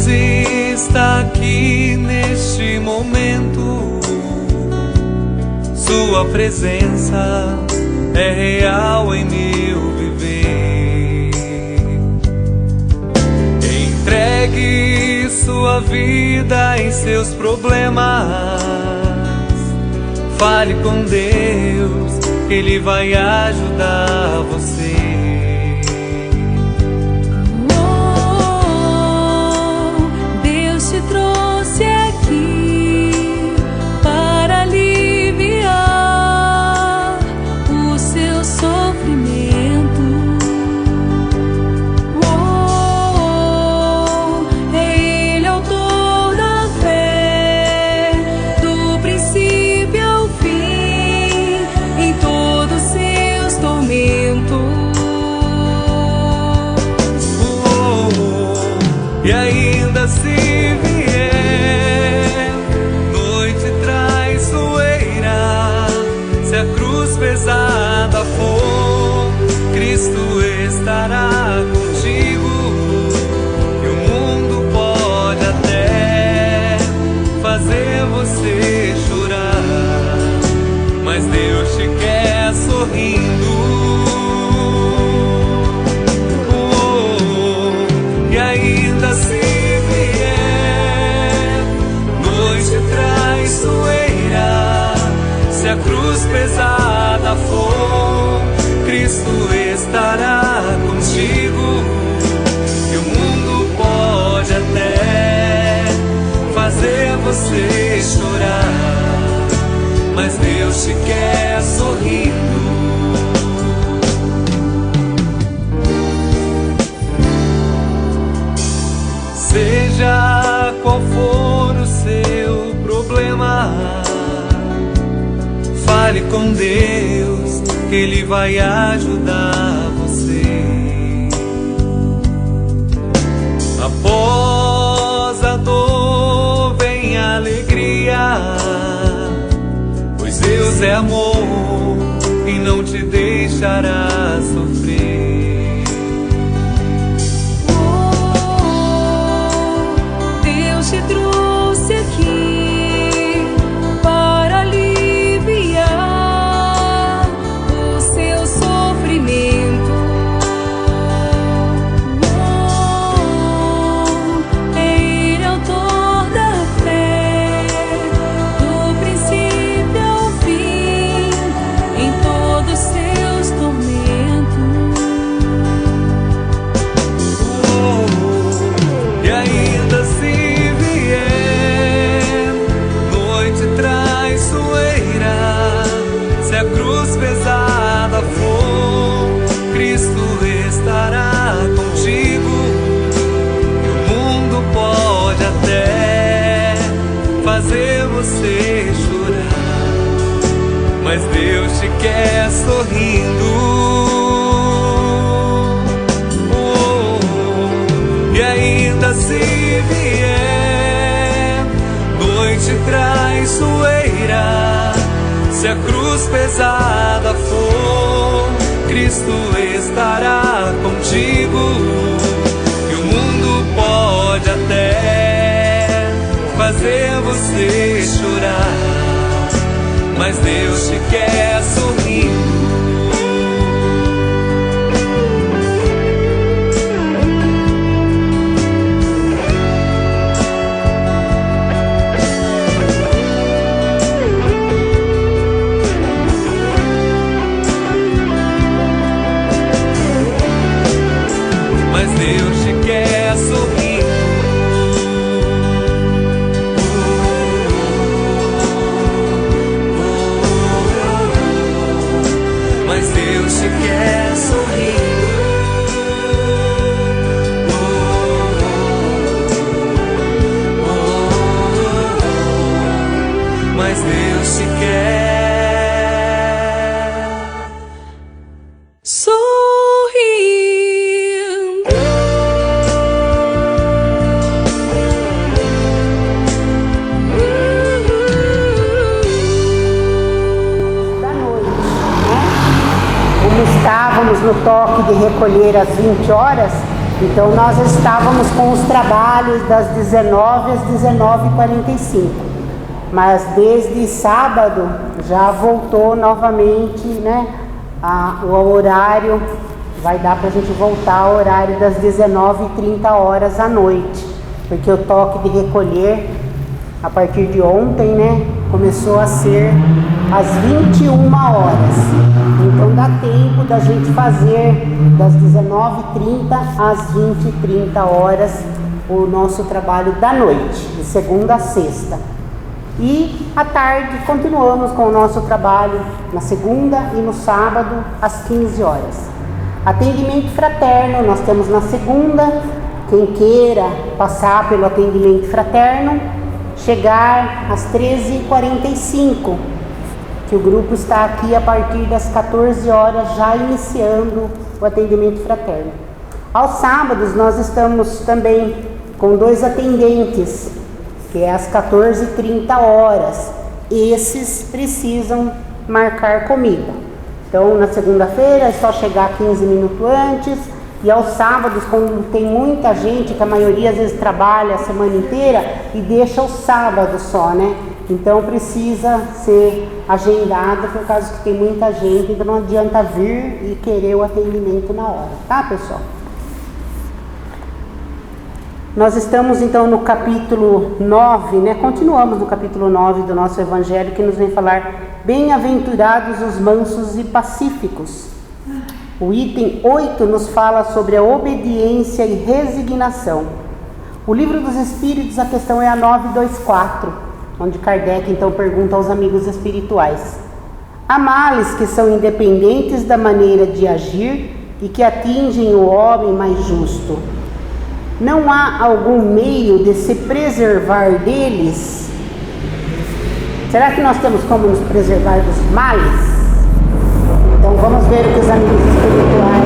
Deus está aqui neste momento. Sua presença é real em meu viver. Entregue sua vida e seus problemas. Fale com Deus, Ele vai ajudar você. Deus te trouxe aqui para aliviar o seu sofrimento. É Ele autor da fé, do princípio ao fim, em todos seus tormentos. E ainda se vier noite traiçoeira, se a cruz pesada for, Cristo estará contigo. E o mundo pode até fazer você chorar, mas Deus te quer sorrindo. E ainda se vier noite traiçoeira, se a cruz pesada for, Cristo estará contigo. E o mundo pode até fazer você chorar, mas Deus te quer sorrindo. Seja qual for o seu problema, fale com Deus, que Ele vai ajudar você. Após a dor vem a alegria, pois Deus é amor e não te deixará sofrer. Te trouxe aqui para aliviar o seu sofrimento. É Ele autor da fé, do princípio ao fim, em todos seus tormentos. E ainda se se a cruz pesada for, Cristo estará contigo. E o mundo pode até fazer você chorar, mas Deus te quer sorrindo. E ainda se vier noite traiçoeira, se a cruz pesada for, Cristo estará contigo. E o mundo pode até fazer você chorar, mas Deus te quer sorrindo. Mas Deus te quer sorrindo. Mas Deus te quer sorrindo. Mas Deus te quer sorrindo. Estávamos no toque de recolher às 20 horas, Então nós estávamos com os trabalhos das 19 às 19h45, mas desde sábado já voltou novamente, né, o horário, vai dar para a gente voltar ao horário das 19h30 à noite, porque o toque de recolher a partir de ontem, né, começou a ser às 21 horas. Então dá tempo da gente fazer das 19h30 às 20h30 o nosso trabalho da noite, de segunda a sexta. E à tarde continuamos com o nosso trabalho na segunda e no sábado às 15 horas. Atendimento fraterno nós temos na segunda. Quem queira passar pelo atendimento fraterno, chegar às 13h45, que o grupo está aqui a partir das 14 horas, já iniciando o atendimento fraterno. Aos sábados nós estamos também com 2 atendentes, que é às 14h30. Esses precisam marcar comigo. Então na segunda-feira é só chegar 15 minutos antes, e aos sábados, quando tem muita gente, que a maioria às vezes trabalha a semana inteira e deixa o sábado só, né? Então precisa ser agendado, por causa que tem muita gente, então não adianta vir e querer o atendimento na hora, tá, pessoal? Nós estamos então no capítulo 9, né? Continuamos no capítulo 9 do nosso Evangelho, que nos vem falar: bem-aventurados os mansos e pacíficos. O item 8 nos fala sobre a obediência e resignação. O Livro dos Espíritos, a questão é a 924, onde Kardec então pergunta aos amigos espirituais: há males que são independentes da maneira de agir e que atingem o homem mais justo. Não há algum meio de se preservar deles? Será que nós temos como nos preservar dos males? Então vamos ver o que os amigos espirituais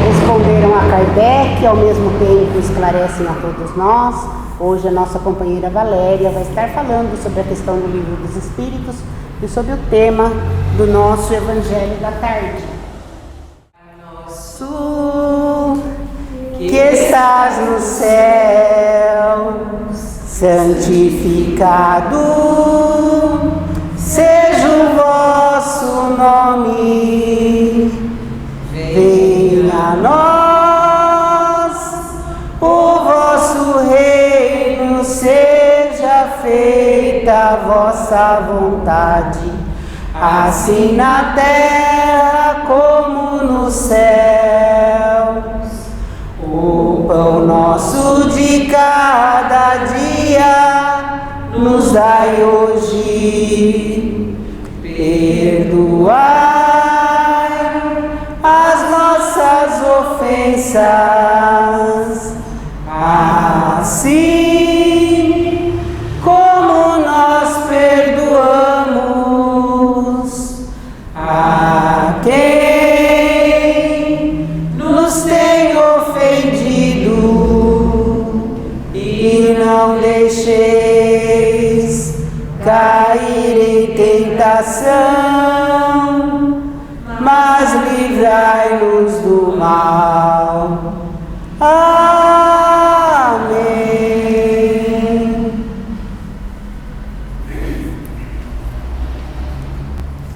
responderam a Kardec, e ao mesmo tempo esclarecem a todos nós. Hoje a nossa companheira Valéria vai estar falando sobre a questão do Livro dos Espíritos e sobre o tema do nosso Evangelho da tarde. Nosso que estás no céu, santificado seja o vosso nome, venha a nós o vosso reino, seja feita a vossa vontade, assim na terra como nos céus. O pão nosso de cada dia nos dai hoje, perdoai as nossas ofensas, assim como nós perdoamos a quem nos tem ofendido, e não deixeis cair em tentação, mas livrai-nos do mal. Amém.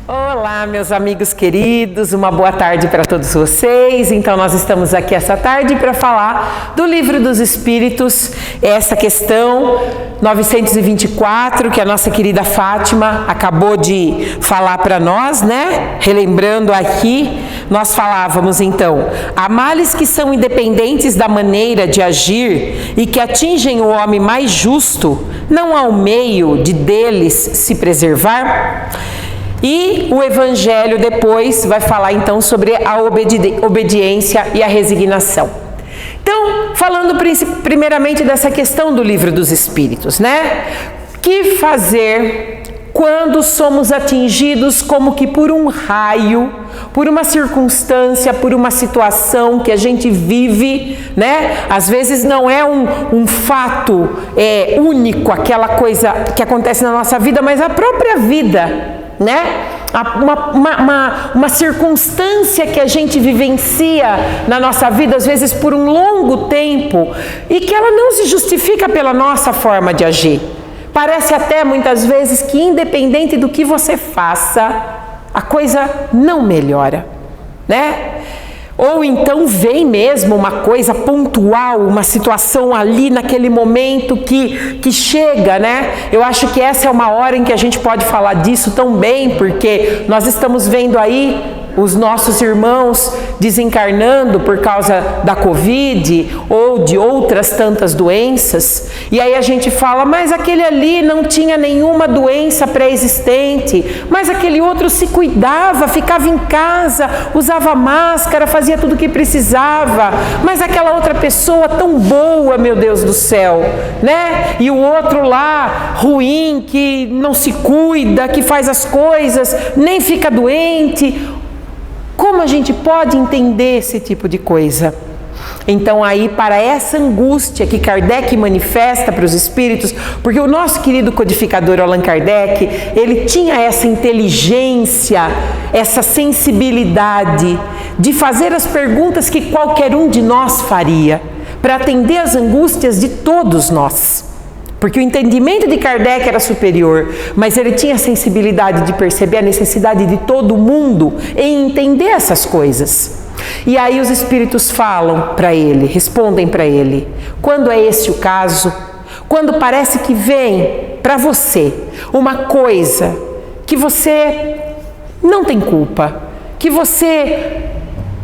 Olá, meus amigos queridos, uma boa tarde para todos vocês. Então nós estamos aqui essa tarde para falar do Livro dos Espíritos, essa questão 924, que a nossa querida Fátima acabou de falar para nós, né? Relembrando aqui, nós falávamos então: há males que são independentes da maneira de agir e que atingem o homem mais justo, não há um meio de deles se preservar? E o Evangelho depois vai falar então sobre a obediência e a resignação. Então, falando primeiramente dessa questão do Livro dos Espíritos, né? Que fazer quando somos atingidos como que por um raio, por uma circunstância, por uma situação que a gente vive, né? Às vezes não é um fato único, aquela coisa que acontece na nossa vida, mas a própria vida, né? uma circunstância que a gente vivencia na nossa vida, às vezes por um longo tempo, e que ela não se justifica pela nossa forma de agir. Parece até muitas vezes que, independente do que você faça, a coisa não melhora, né? Ou então vem mesmo uma coisa pontual, uma situação ali naquele momento que chega, né? Eu acho que essa é uma hora em que a gente pode falar disso tão bem, porque nós estamos vendo aí os nossos irmãos desencarnando por causa da Covid ou de outras tantas doenças, e aí a gente fala, mas aquele ali não tinha nenhuma doença pré-existente, mas aquele outro se cuidava, ficava em casa, usava máscara, fazia tudo o que precisava, mas aquela outra pessoa tão boa, meu Deus do céu, né? E o outro lá, ruim, que não se cuida, que faz as coisas, nem fica doente. Como a gente pode entender esse tipo de coisa? Então aí, para essa angústia que Kardec manifesta para os espíritos, porque o nosso querido codificador Allan Kardec, ele tinha essa inteligência, essa sensibilidade de fazer as perguntas que qualquer um de nós faria, para atender às angústias de todos nós. Porque o entendimento de Kardec era superior, mas ele tinha a sensibilidade de perceber a necessidade de todo mundo em entender essas coisas. E aí os espíritos falam para ele, respondem para ele, quando é esse o caso, quando parece que vem para você uma coisa que você não tem culpa, que você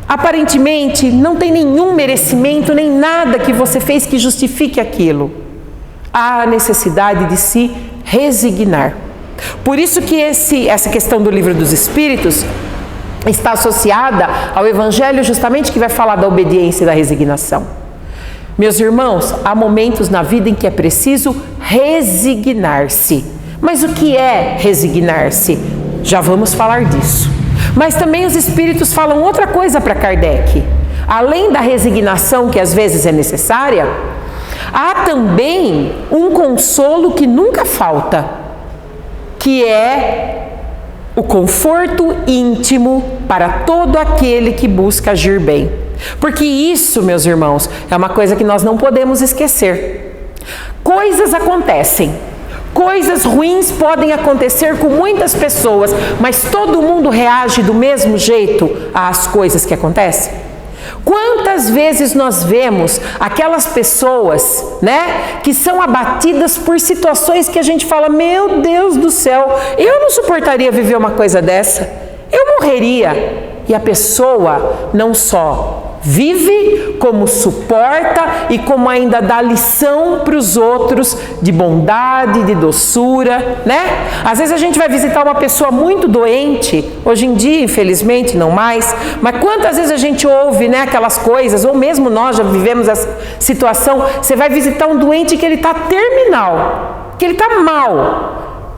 aparentemente não tem nenhum merecimento, nem nada que você fez que justifique aquilo. Há a necessidade de se resignar. Por isso que essa questão do Livro dos Espíritos está associada ao Evangelho, justamente que vai falar da obediência e da resignação. Meus irmãos, há momentos na vida em que é preciso resignar-se. Mas o que é resignar-se? Já vamos falar disso. Mas também os Espíritos falam outra coisa para Kardec. Além da resignação que às vezes é necessária, há também um consolo que nunca falta, que é o conforto íntimo para todo aquele que busca agir bem. Porque isso, meus irmãos, é uma coisa que nós não podemos esquecer. Coisas acontecem, coisas ruins podem acontecer com muitas pessoas, mas todo mundo reage do mesmo jeito às coisas que acontecem? Quantas vezes nós vemos aquelas pessoas, né, que são abatidas por situações que a gente fala, meu Deus do céu, eu não suportaria viver uma coisa dessa, eu morreria. E a pessoa não só vive, como suporta e como ainda dá lição para os outros de bondade, de doçura, né? Às vezes a gente vai visitar uma pessoa muito doente, hoje em dia, infelizmente, não mais, mas quantas vezes a gente ouve, né, aquelas coisas, ou mesmo nós já vivemos essa situação, você vai visitar um doente que ele está terminal, que ele está mal,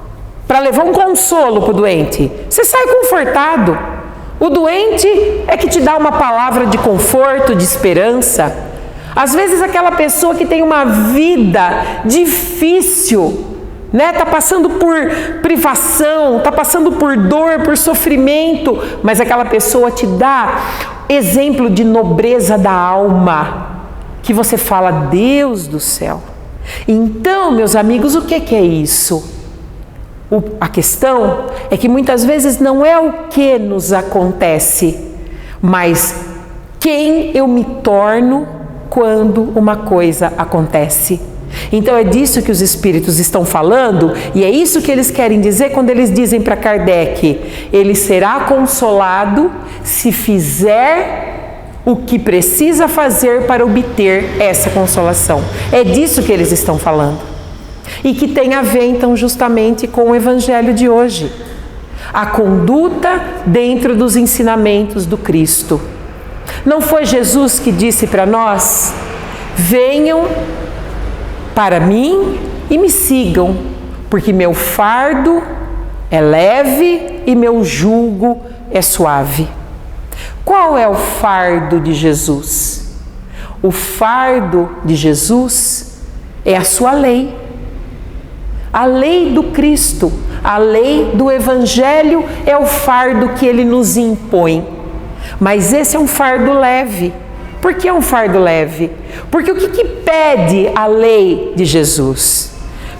para levar um consolo para o doente, você sai confortado. O doente é que te dá uma palavra de conforto, de esperança. Às vezes aquela pessoa que tem uma vida difícil, né? Está passando por privação, está passando por dor, por sofrimento, mas aquela pessoa te dá exemplo de nobreza da alma, que você fala, Deus do céu. Então, meus amigos, o que é isso? A questão é que muitas vezes não é o que nos acontece, mas quem eu me torno quando uma coisa acontece. Então é disso que os espíritos estão falando, e é isso que eles querem dizer quando eles dizem para Kardec, ele será consolado se fizer o que precisa fazer para obter essa consolação. É disso que eles estão falando. E que tem a ver, então, justamente com o Evangelho de hoje. A conduta dentro dos ensinamentos do Cristo. Não foi Jesus que disse para nós, venham para mim e me sigam, porque meu fardo é leve e meu jugo é suave. Qual é o fardo de Jesus? O fardo de Jesus é a sua lei. A lei do Cristo, a lei do Evangelho é o fardo que ele nos impõe. Mas esse é um fardo leve. Por que é um fardo leve? Porque o que pede a lei de Jesus?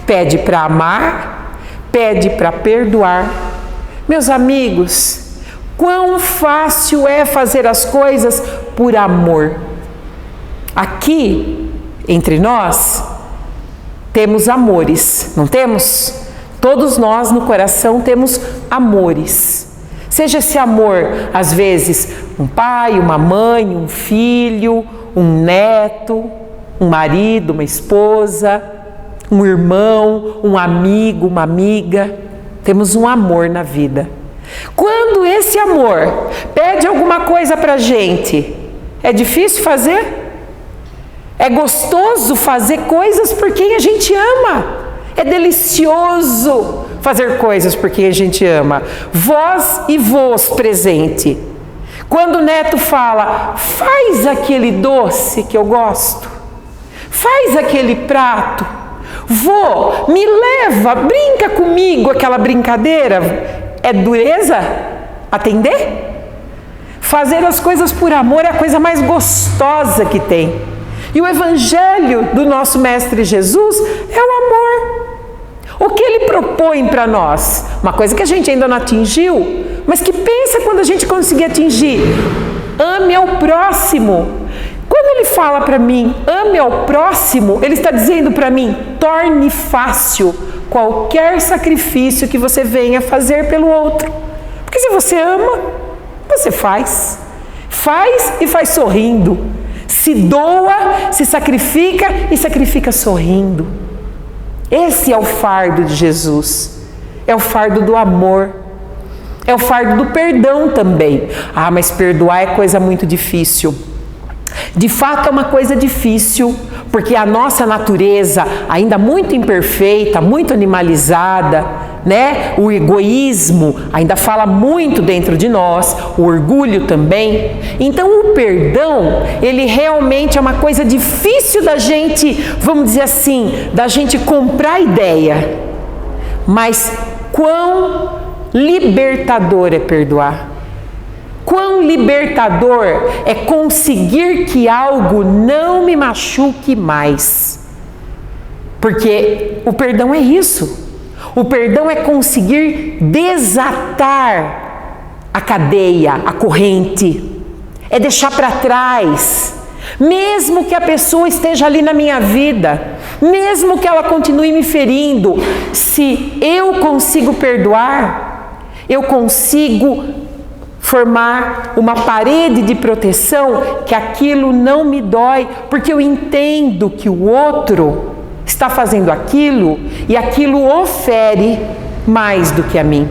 Pede para amar, pede para perdoar. Meus amigos, quão fácil é fazer as coisas por amor. Aqui, entre nós, temos amores, não temos? Todos nós no coração temos amores. Seja esse amor, às vezes, um pai, uma mãe, um filho, um neto, um marido, uma esposa, um irmão, um amigo, uma amiga. Temos um amor na vida. Quando esse amor pede alguma coisa pra gente, é difícil fazer? É gostoso fazer coisas por quem a gente ama. É delicioso fazer coisas por quem a gente ama. Vós e vós presente. Quando o neto fala, faz aquele doce que eu gosto, faz aquele prato, vô, me leva, brinca comigo aquela brincadeira, é dureza atender? Fazer as coisas por amor é a coisa mais gostosa que tem. E o Evangelho do nosso Mestre Jesus é o amor. O que ele propõe para nós? Uma coisa que a gente ainda não atingiu, mas que pensa quando a gente conseguir atingir. Ame ao próximo. Quando ele fala para mim, ame ao próximo, ele está dizendo para mim, torne fácil qualquer sacrifício que você venha fazer pelo outro. Porque se você ama, você faz. Faz e faz sorrindo. Se doa, se sacrifica e sacrifica sorrindo. Esse é o fardo de Jesus. É o fardo do amor. É o fardo do perdão também. Ah, mas perdoar é coisa muito difícil. De fato é uma coisa difícil, porque a nossa natureza, ainda muito imperfeita, muito animalizada, né? O egoísmo ainda fala muito dentro de nós, o orgulho também. Então o perdão, ele realmente é uma coisa difícil da gente, vamos dizer assim, da gente comprar a ideia. Mas quão libertador é perdoar. Quão libertador é conseguir que algo não me machuque mais. Porque o perdão é isso. O perdão é conseguir desatar a cadeia, a corrente. É deixar para trás. Mesmo que a pessoa esteja ali na minha vida, mesmo que ela continue me ferindo, se eu consigo perdoar, eu consigo formar uma parede de proteção que aquilo não me dói, porque eu entendo que o outro está fazendo aquilo e aquilo o fere mais do que a mim.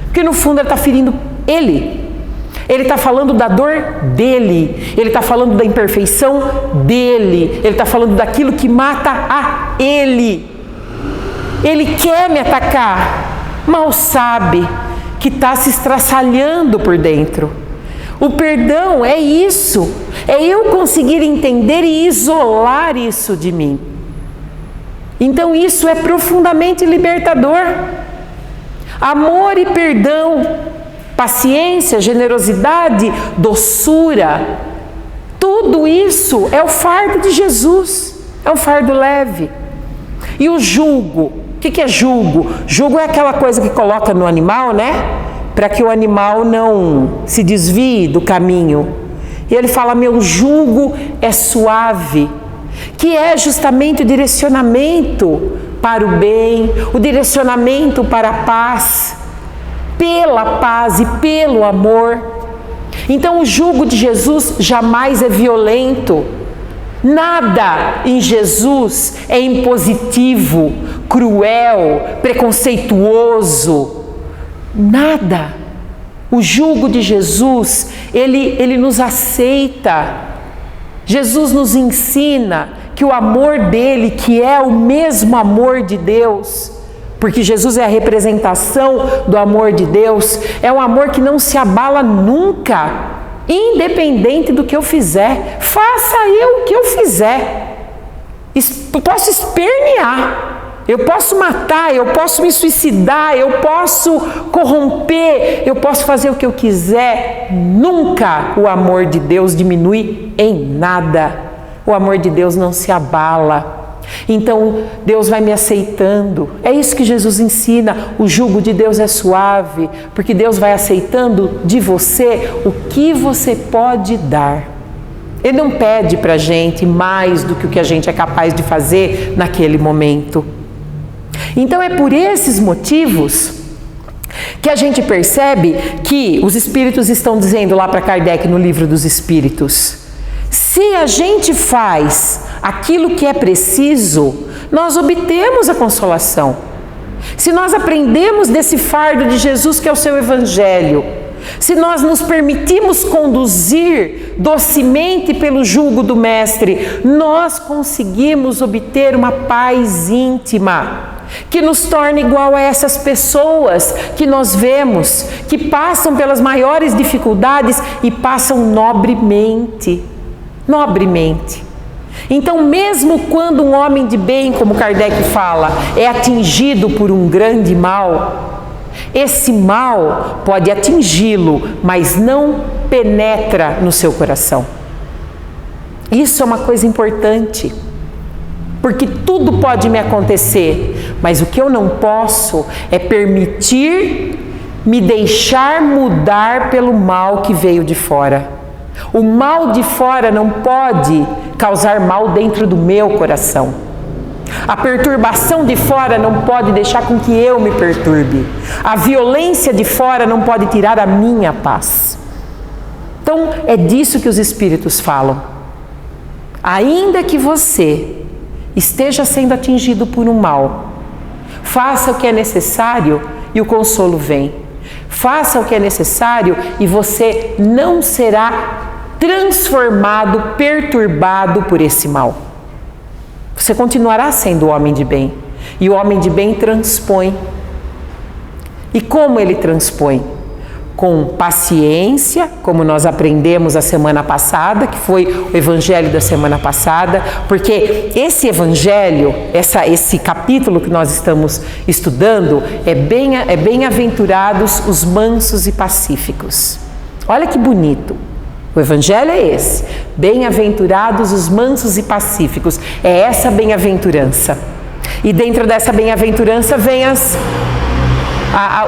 Porque no fundo ele está ferindo ele. Ele está falando da dor dele, ele está falando da imperfeição dele, ele está falando daquilo que mata a ele. Ele quer me atacar, mal sabe que está se estraçalhando por dentro. O perdão é isso, é eu conseguir entender e isolar isso de mim. Então isso é profundamente libertador. Amor e perdão, paciência, generosidade, doçura, tudo isso é o fardo de Jesus, é um fardo leve. E o jugo? O que é jugo? Jugo é aquela coisa que coloca no animal, né? Para que o animal não se desvie do caminho. E ele fala, meu jugo é suave, que é justamente o direcionamento para o bem, o direcionamento para a paz, pela paz e pelo amor. Então o jugo de Jesus jamais é violento. Nada em Jesus é impositivo, cruel, preconceituoso. Nada. O jugo de Jesus, ele nos aceita. Jesus nos ensina que o amor dele, que é o mesmo amor de Deus, porque Jesus é a representação do amor de Deus, é um amor que não se abala nunca. Independente do que eu fizer, faça eu o que eu fizer. Posso espernear, Eu posso matar, eu posso me suicidar, eu posso corromper, eu posso fazer o que eu quiser. Nunca o amor de Deus diminui em nada. O amor de Deus não se abala. Então Deus vai me aceitando. É isso que Jesus ensina. O jugo de Deus é suave, porque Deus vai aceitando de você o que você pode dar. Ele não pede para a gente mais do que o que a gente é capaz de fazer naquele momento. Então é por esses motivos que a gente percebe que os Espíritos estão dizendo lá para Kardec no Livro dos Espíritos: se a gente faz aquilo que é preciso, nós obtemos a consolação. Se nós aprendemos desse fardo de Jesus que é o seu Evangelho, se nós nos permitimos conduzir docemente pelo jugo do Mestre, nós conseguimos obter uma paz íntima que nos torna igual a essas pessoas que nós vemos, que passam pelas maiores dificuldades e passam nobremente. Nobremente. Então, mesmo quando um homem de bem, como Kardec fala, é atingido por um grande mal, esse mal pode atingi-lo, mas não penetra no seu coração. Isso é uma coisa importante, porque tudo pode me acontecer, mas o que eu não posso é permitir me deixar mudar pelo mal que veio de fora. O mal de fora não pode causar mal dentro do meu coração. A perturbação de fora não pode deixar com que eu me perturbe. A violência de fora não pode tirar a minha paz. Então, é disso que os Espíritos falam. Ainda que você esteja sendo atingido por um mal, faça o que é necessário e o consolo vem. Faça o que é necessário e você não será transformado, perturbado por esse mal. Você continuará sendo o homem de bem. E o homem de bem transpõe. E como ele transpõe? Com paciência, como nós aprendemos a semana passada, que foi o evangelho da semana passada, porque esse evangelho, esse capítulo que nós estamos estudando, é bem-aventurados os mansos e pacíficos. Olha que bonito. O evangelho é esse. Bem-aventurados os mansos e pacíficos. É essa bem-aventurança. E dentro dessa bem-aventurança vem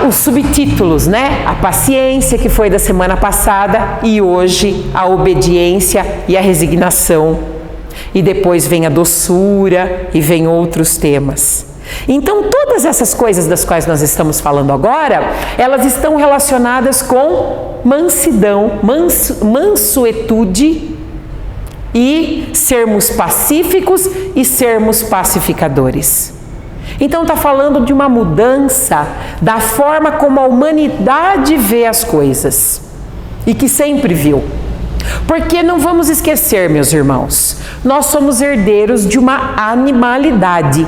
os subtítulos, né? A paciência, que foi da semana passada, e hoje a obediência e a resignação. E depois vem a doçura e vem outros temas. Então, todas essas coisas das quais nós estamos falando agora, elas estão relacionadas com mansidão, mansuetude e sermos pacíficos e sermos pacificadores. Então está falando de uma mudança da forma como a humanidade vê as coisas e que sempre viu. Porque não vamos esquecer, meus irmãos, nós somos herdeiros de uma animalidade,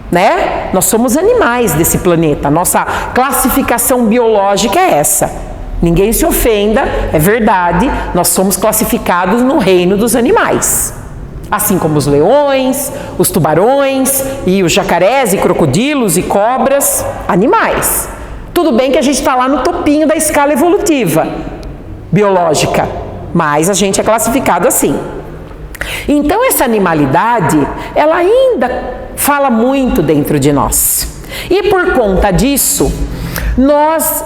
né? Nós somos animais desse planeta, nossa classificação biológica é essa. Ninguém se ofenda, é verdade, nós somos classificados no reino dos animais. Assim como os leões, os tubarões e os jacarés e crocodilos e cobras, animais. Tudo bem que a gente está lá no topinho da escala evolutiva biológica, mas a gente é classificado assim. Então essa animalidade, ela ainda fala muito dentro de nós. E por conta disso, nós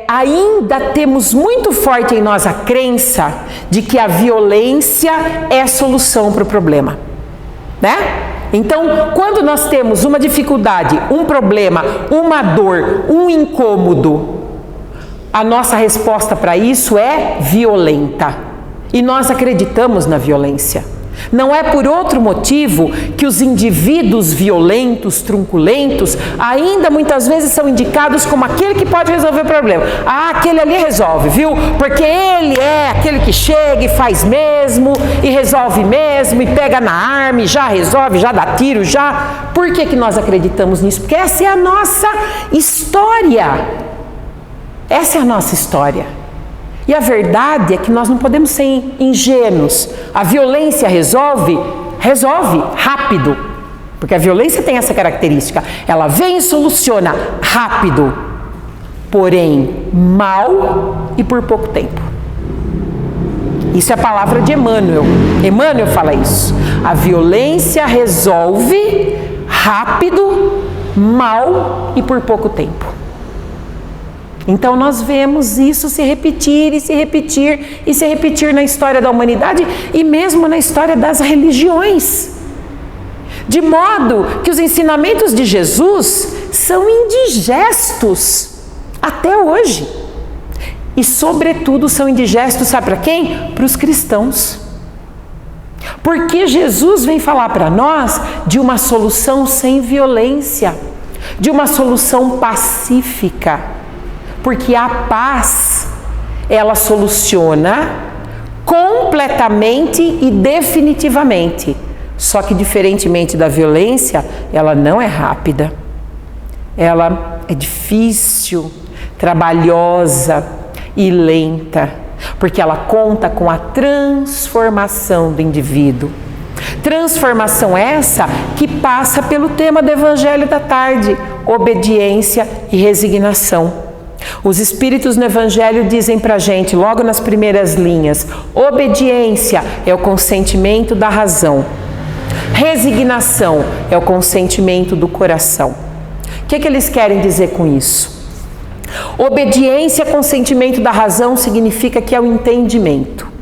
ainda temos muito forte em nós a crença de que a violência é a solução para o problema, né? Então, quando nós temos uma dificuldade, um problema, uma dor, um incômodo, a nossa resposta para isso é violenta. E nós acreditamos na violência. Não é por outro motivo que os indivíduos violentos, trunculentos, ainda muitas vezes são indicados como aquele que pode resolver o problema. Ah, aquele ali resolve, viu? Porque ele é aquele que chega e faz mesmo, e resolve mesmo, e pega na arma, e já resolve, já dá tiro, já... Por que nós acreditamos nisso? Porque essa é a nossa história. Essa é a nossa história. E a verdade é que nós não podemos ser ingênuos. A violência resolve rápido, Porque a violência tem essa característica. Ela vem e soluciona rápido, porém mal e por pouco tempo. Isso é a palavra de Emmanuel. Emmanuel fala isso. A violência resolve rápido, mal e por pouco tempo. Então nós vemos isso se repetir e se repetir e se repetir na história da humanidade e mesmo na história das religiões. De modo que os ensinamentos de Jesus são indigestos até hoje. E sobretudo são indigestos, sabe para quem? Para os cristãos. Porque Jesus vem falar para nós de uma solução sem violência, de uma solução pacífica. Porque a paz, ela soluciona completamente e definitivamente. Só que diferentemente da violência, ela não é rápida. Ela é difícil, trabalhosa e lenta. Porque ela conta com a transformação do indivíduo. Transformação essa que passa pelo tema do Evangelho da Tarde, obediência e resignação. Os Espíritos no Evangelho dizem pra gente, logo nas primeiras linhas, obediência é o consentimento da razão. Resignação é o consentimento do coração. O que eles querem dizer com isso? Obediência, consentimento da razão significa que é o entendimento.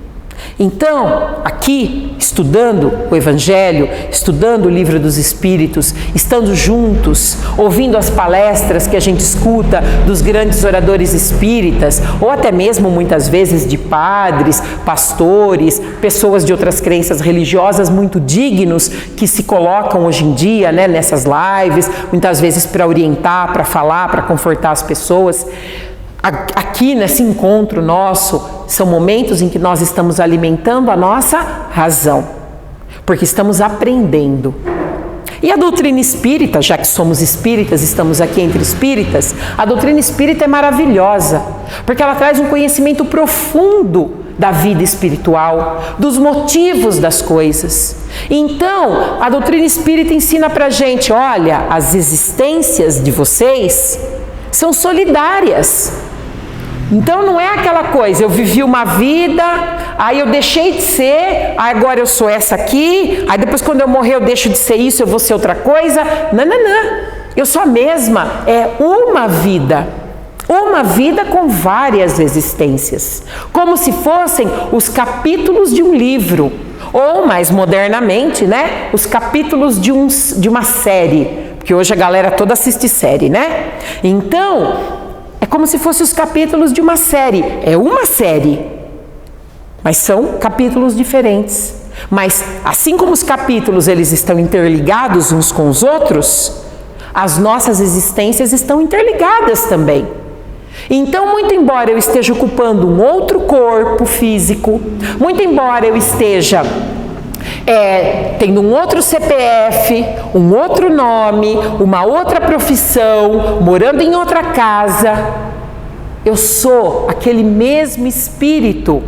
Então, aqui, estudando o Evangelho, estudando o Livro dos Espíritos, estando juntos, ouvindo as palestras que a gente escuta dos grandes oradores espíritas, ou até mesmo muitas vezes de padres, pastores, pessoas de outras crenças religiosas muito dignos que se colocam hoje em dia, né, nessas lives, muitas vezes para orientar, para falar, para confortar as pessoas. Aqui nesse encontro nosso, são momentos em que nós estamos alimentando a nossa razão, porque estamos aprendendo. E a doutrina espírita, já que somos espíritas, estamos aqui entre espíritas, a doutrina espírita é maravilhosa, porque ela traz um conhecimento profundo da vida espiritual, dos motivos das coisas. Então, a doutrina espírita ensina pra gente, olha, as existências de vocês são solidárias. Então não é aquela coisa, eu vivi uma vida, aí eu deixei de ser, agora eu sou essa aqui, aí depois quando eu morrer eu deixo de ser isso, eu vou ser outra coisa. Não, não, não. Eu sou a mesma, é uma vida com várias existências, como se fossem os capítulos de um livro, ou mais modernamente, né, os capítulos de uma série, porque hoje a galera toda assiste série, né? Então, é como se fossem os capítulos de uma série. É uma série, mas são capítulos diferentes. Mas assim como os capítulos eles estão interligados uns com os outros, as nossas existências estão interligadas também. Então, muito embora eu esteja ocupando um outro corpo físico, muito embora eu esteja tendo um outro CPF, um outro nome, uma outra profissão, morando em outra casa, eu sou aquele mesmo espírito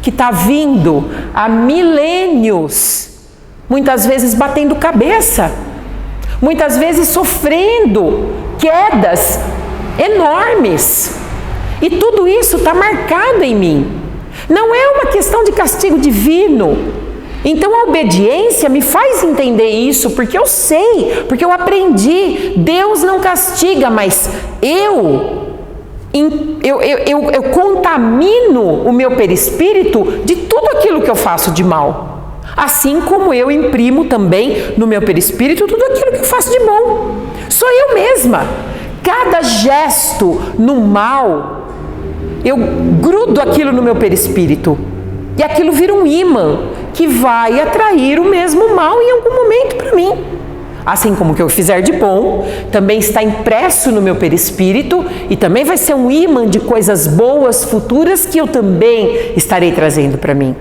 que está vindo há milênios, muitas vezes batendo cabeça, muitas vezes sofrendo quedas enormes, e tudo isso está marcado em mim. Não é uma questão de castigo divino. Então a obediência me faz entender isso, porque eu sei, porque eu aprendi. Deus não castiga, mas eu contamino o meu perispírito de tudo aquilo que eu faço de mal. Assim como eu imprimo também no meu perispírito tudo aquilo que eu faço de bom. Sou eu mesma. Cada gesto no mal, eu grudo aquilo no meu perispírito. E aquilo vira um imã que vai atrair o mesmo mal em algum momento para mim. Assim como o que eu fizer de bom, também está impresso no meu perispírito e também vai ser um imã de coisas boas futuras que eu também estarei trazendo para mim.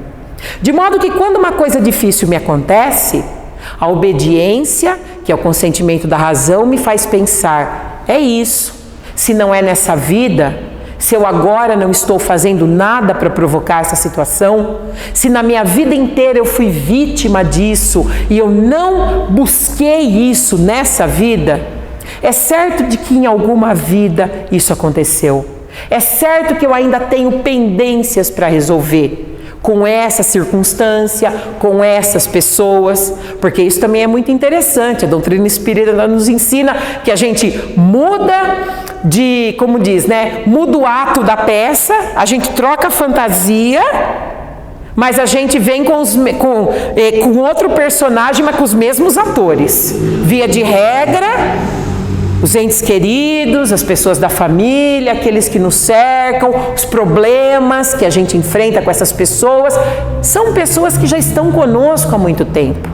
De modo que quando uma coisa difícil me acontece, a obediência, que é o consentimento da razão, me faz pensar, é isso. Se não é nessa vida, se eu agora não estou fazendo nada para provocar essa situação, se na minha vida inteira eu fui vítima disso e eu não busquei isso nessa vida, é certo de que em alguma vida isso aconteceu. É certo que eu ainda tenho pendências para resolver com essa circunstância, com essas pessoas, porque isso também é muito interessante. A doutrina espírita nos ensina que a gente muda de, como diz, né? Muda o ato da peça, a gente troca a fantasia, mas a gente vem com outro personagem, mas com os mesmos atores. Via de regra, os entes queridos, as pessoas da família, aqueles que nos cercam, os problemas que a gente enfrenta com essas pessoas, são pessoas que já estão conosco há muito tempo.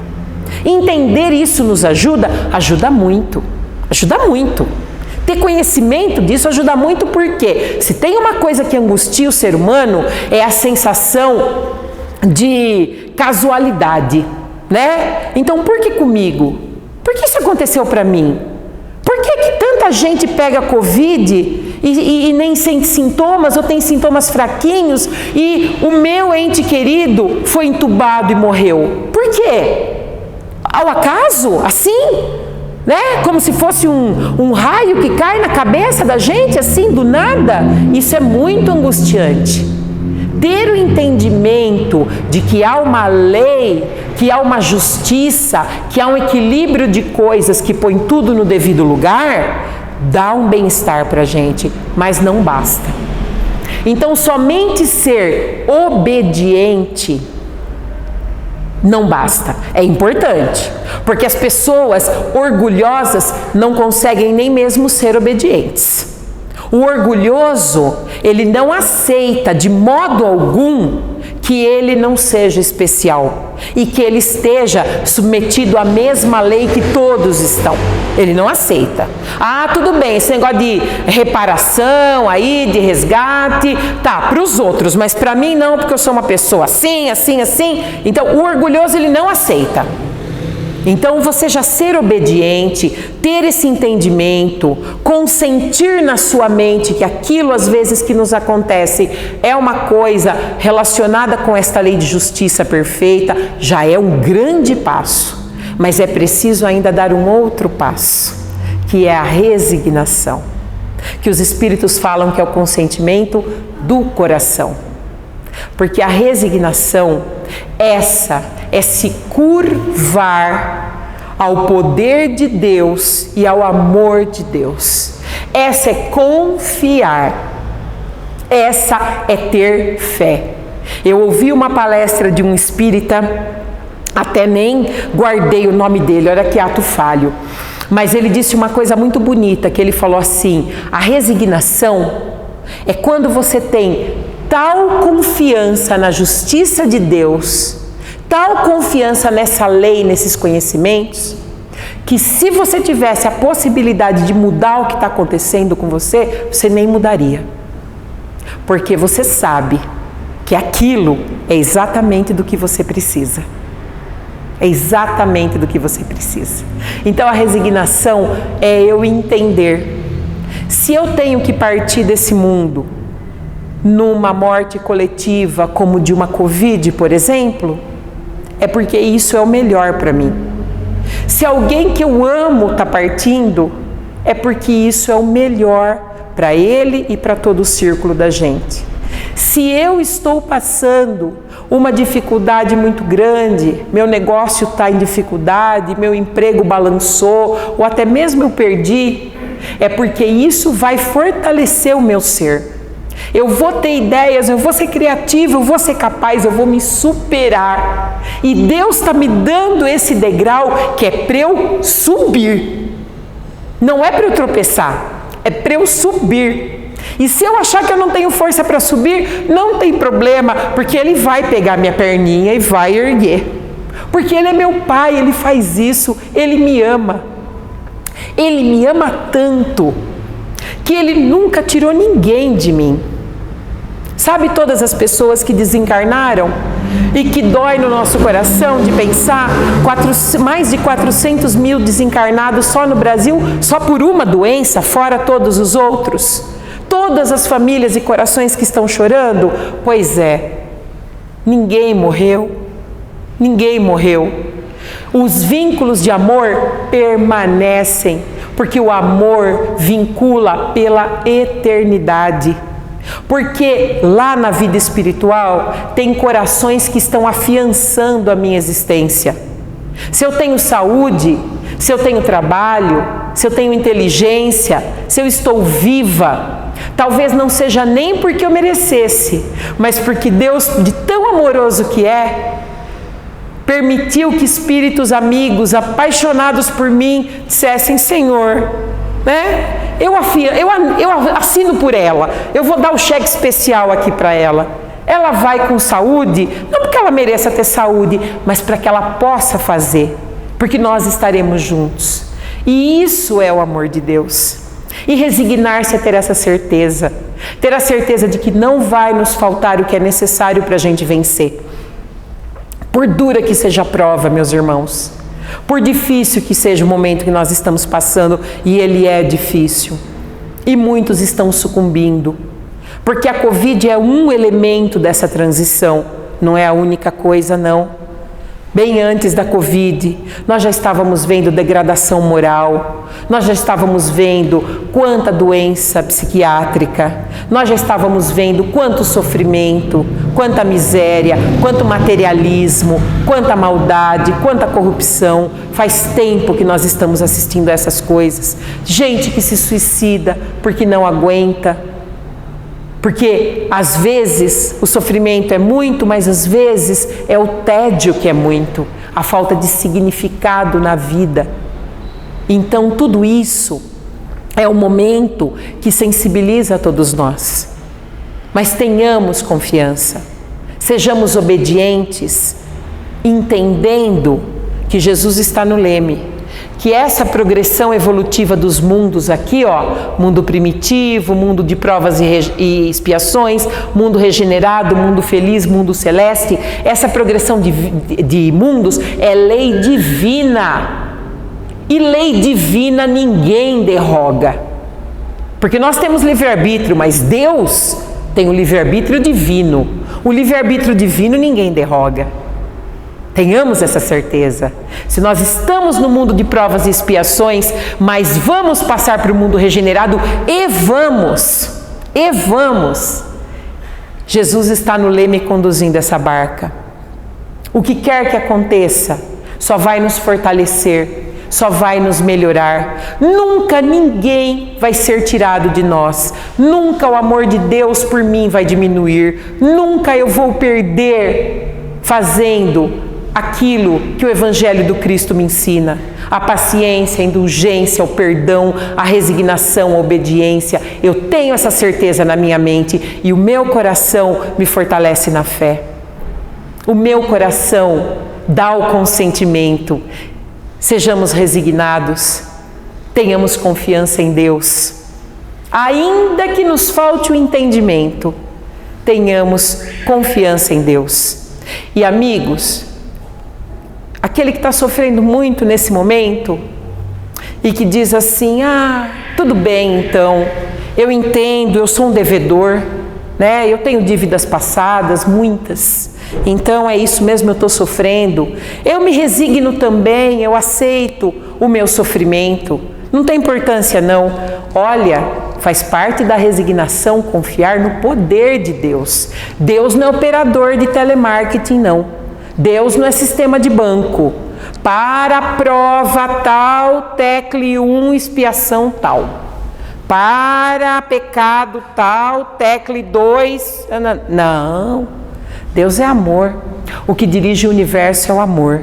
Entender isso nos ajuda? Ajuda muito. Ajuda muito. Ter conhecimento disso ajuda muito, porque se tem uma coisa que angustia o ser humano, é a sensação de casualidade, né? Então, por que comigo? Por que isso aconteceu para mim? Por que tanta gente pega Covid e nem sente sintomas ou tem sintomas fraquinhos e o meu ente querido foi entubado e morreu? Por quê? Ao acaso? Assim? Né? Como se fosse um raio que cai na cabeça da gente, assim, do nada? Isso é muito angustiante. Ter o entendimento de que há uma lei, que há uma justiça, que há um equilíbrio de coisas que põe tudo no devido lugar, dá um bem-estar para a gente, mas não basta. Então, somente ser obediente não basta. É importante, porque as pessoas orgulhosas não conseguem nem mesmo ser obedientes. O orgulhoso, ele não aceita de modo algum que ele não seja especial e que ele esteja submetido à mesma lei que todos estão. Ele não aceita. Ah, tudo bem, esse negócio de reparação aí, de resgate, tá, para os outros, mas para mim não, porque eu sou uma pessoa assim, assim, assim. Então, o orgulhoso, ele não aceita. Então, você já ser obediente, ter esse entendimento, consentir na sua mente que aquilo às vezes que nos acontece é uma coisa relacionada com esta lei de justiça perfeita, já é um grande passo. Mas é preciso ainda dar um outro passo, que é a resignação, que os espíritos falam que é o consentimento do coração. Porque a resignação, essa é se curvar ao poder de Deus e ao amor de Deus. Essa é confiar. Essa é ter fé. Eu ouvi uma palestra de um espírita, até nem guardei o nome dele, olha que ato falho. Mas ele disse uma coisa muito bonita, que ele falou assim: a resignação é quando você tem tal confiança na justiça de Deus, tal confiança nessa lei, nesses conhecimentos, que se você tivesse a possibilidade de mudar o que está acontecendo com você, você nem mudaria. Porque você sabe que aquilo é exatamente do que você precisa. É exatamente do que você precisa. Então a resignação é eu entender. Se eu tenho que partir desse mundo numa morte coletiva, como de uma Covid, por exemplo, é porque isso é o melhor para mim. Se alguém que eu amo está partindo, é porque isso é o melhor para ele e para todo o círculo da gente. Se eu estou passando uma dificuldade muito grande, meu negócio está em dificuldade, meu emprego balançou, ou até mesmo eu perdi, é porque isso vai fortalecer o meu ser. Eu vou ter ideias, eu vou ser criativo, eu vou ser capaz, eu vou me superar. E Deus está me dando esse degrau que é para eu subir. Não é para eu tropeçar, é para eu subir. E se eu achar que eu não tenho força para subir, não tem problema, porque Ele vai pegar minha perninha e vai erguer. Porque Ele é meu Pai, Ele faz isso, Ele me ama. Ele me ama tanto que Ele nunca tirou ninguém de mim. Sabe todas as pessoas que desencarnaram e que dói no nosso coração de pensar mais de 400 mil desencarnados só no Brasil, só por uma doença, fora todos os outros? todas as famílias e corações que estão chorando? Pois é, ninguém morreu, ninguém morreu. Os vínculos de amor permanecem, porque o amor vincula pela eternidade. Porque lá na vida espiritual tem corações que estão afiançando a minha existência. Se eu tenho saúde, se eu tenho trabalho, se eu tenho inteligência, se eu estou viva, talvez não seja nem porque eu merecesse, mas porque Deus, de tão amoroso que é, permitiu que espíritos amigos, apaixonados por mim, dissessem: Senhor, né? Eu assino por ela, eu vou dar o cheque especial aqui para ela. Ela vai com saúde, não porque ela mereça ter saúde, mas para que ela possa fazer, porque nós estaremos juntos. E isso é o amor de Deus. E resignar-se a ter essa certeza, ter a certeza de que não vai nos faltar o que é necessário para a gente vencer. Por dura que seja a prova, meus irmãos, por difícil que seja o momento que nós estamos passando, e ele é difícil, e muitos estão sucumbindo, porque a Covid é um elemento dessa transição, não é a única coisa não. Bem antes da Covid, nós já estávamos vendo degradação moral, nós já estávamos vendo quanta doença psiquiátrica, nós já estávamos vendo quanto sofrimento, quanta miséria, quanto materialismo, quanta maldade, quanta corrupção. Faz tempo que nós estamos assistindo a essas coisas. Gente que se suicida porque não aguenta. Porque às vezes o sofrimento é muito, mas às vezes é o tédio que é muito, a falta de significado na vida. Então tudo isso é um momento que sensibiliza a todos nós. Mas tenhamos confiança, sejamos obedientes, entendendo que Jesus está no leme. Que essa progressão evolutiva dos mundos aqui, mundo primitivo, mundo de provas e expiações, mundo regenerado, mundo feliz, mundo celeste, essa progressão de mundos é lei divina. E lei divina ninguém derroga. Porque nós temos livre-arbítrio, mas Deus tem o livre-arbítrio divino. O livre-arbítrio divino ninguém derroga. Tenhamos essa certeza. Se nós estamos no mundo de provas e expiações, mas vamos passar para o mundo regenerado, e vamos. Jesus está no leme conduzindo essa barca. O que quer que aconteça, só vai nos fortalecer, só vai nos melhorar. Nunca ninguém vai ser tirado de nós. Nunca o amor de Deus por mim vai diminuir. Nunca eu vou perder fazendo aquilo que o Evangelho do Cristo me ensina: a paciência, a indulgência, o perdão, a resignação, a obediência. Eu tenho essa certeza na minha mente e o meu coração me fortalece na fé. O meu coração dá o consentimento. Sejamos resignados, tenhamos confiança em Deus. Ainda que nos falte o entendimento, tenhamos confiança em Deus. E amigos, aquele que está sofrendo muito nesse momento e que diz assim: tudo bem então, eu entendo, eu sou um devedor, né? Eu tenho dívidas passadas, muitas, então é isso mesmo, eu estou sofrendo. Eu me resigno também, eu aceito o meu sofrimento, não tem importância não. Olha, faz parte da resignação confiar no poder de Deus. Deus não é operador de telemarketing não. Deus não é sistema de banco. Para a prova tal, tecle 1, expiação tal. Para pecado tal, tecle 2. Não. Deus é amor. O que dirige o universo é o amor.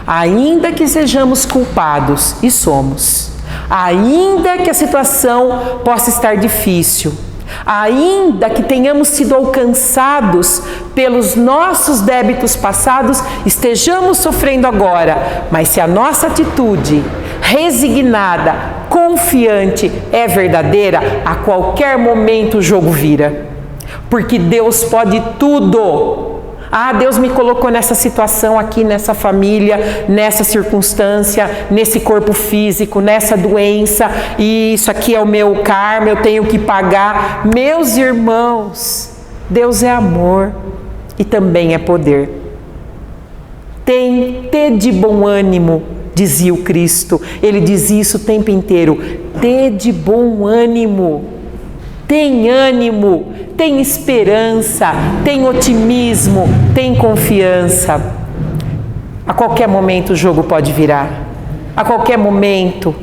Ainda que sejamos culpados, e somos. Ainda que a situação possa estar difícil. Ainda que tenhamos sido alcançados pelos nossos débitos passados, estejamos sofrendo agora, mas se a nossa atitude resignada, confiante é verdadeira, a qualquer momento o jogo vira. Porque Deus pode tudo. Ah, Deus me colocou nessa situação aqui, nessa família, nessa circunstância, nesse corpo físico, nessa doença, e isso aqui é o meu karma, eu tenho que pagar. Meus irmãos, Deus é amor e também é poder. Tede bom ânimo, dizia o Cristo. Ele diz isso o tempo inteiro. Tede bom ânimo. Tem ânimo, tem esperança, tem otimismo, tem confiança. A qualquer momento o jogo pode virar. A qualquer momento